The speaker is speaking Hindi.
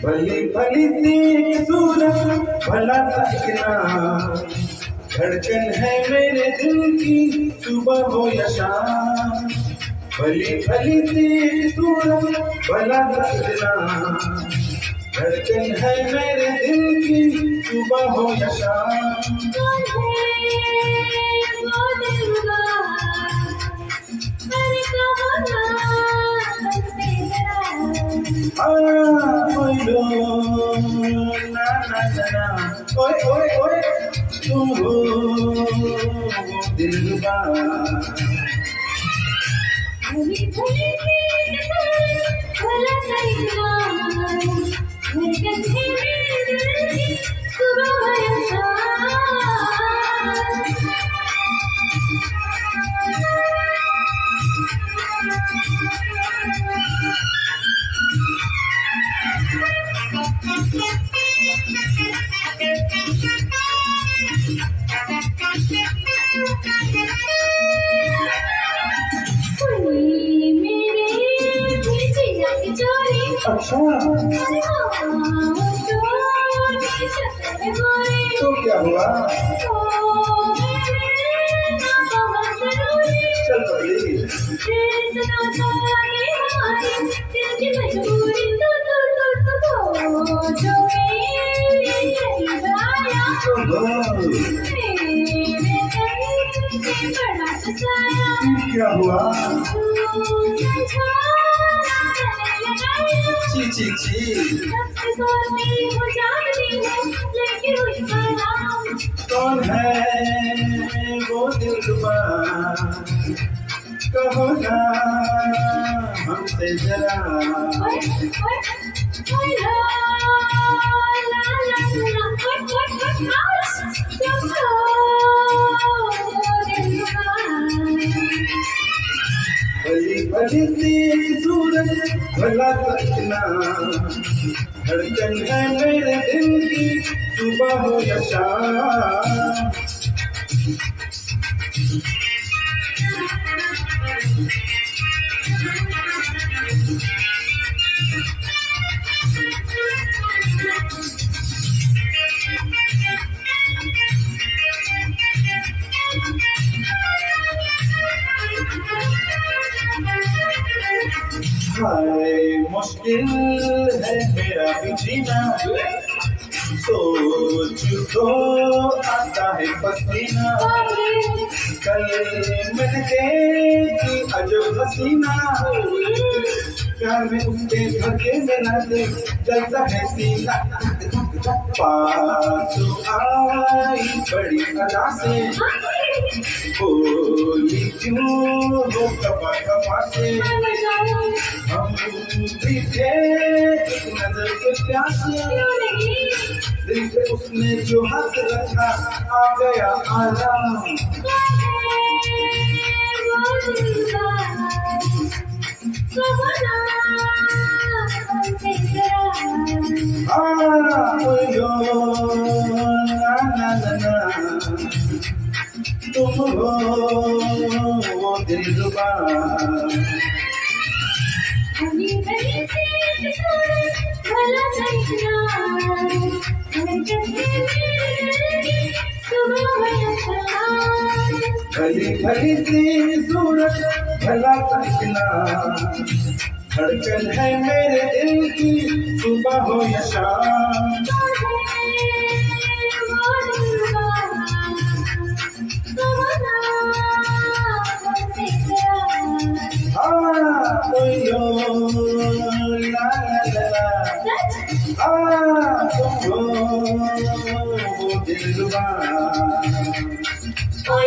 भली भली सी सूरत भला सकना, धड़कन है मेरे दिल की सुबह हो या शाम। भली भली सी सूरत भला सकना, धड़कन है मेरे दिल की सुबह हो या शाम। बोलो ना ना ना ना, ओए ओए ओए तुम हो दिलरुबा। भली भली सी सूरत भला सकना, धड़कन है मेरे दिल की सुबह हो या शाम। अच्छा तो क्या हुआ? चल पगली। क्या हुआ? ची ची ची। कौन है वो दिलरुबा, कहो ना हमसे जरा। भली भली सी सूरत भला सकना, धड़कन है मेरे दिल की सुबह हो या शाम। हाय मुश्किल है मेरा भी जीना, सोच तो आता है पसीना। कल मिलके की अजब हसीना, प्यार में उसके धड़के मेरा दिल जलता है सीना। पास आई बड़ी अदा से, बोली क्यों हो कपा कपा से। हम भी थे एक नजर के प्यासे, दिल पे उसने जो हाथ रखा आ गया आराम। ना ना ना ना, तुम हो वो दिलरुबा। भली भली सी सूरत भला सकना, धड़कन है मेरे दिल की सुबह हो या शाम। भली भली सी सूरत भला सकना, धड़कन है मेरे दिल की सुबह हो या शाम। दिलरुबा। Oh,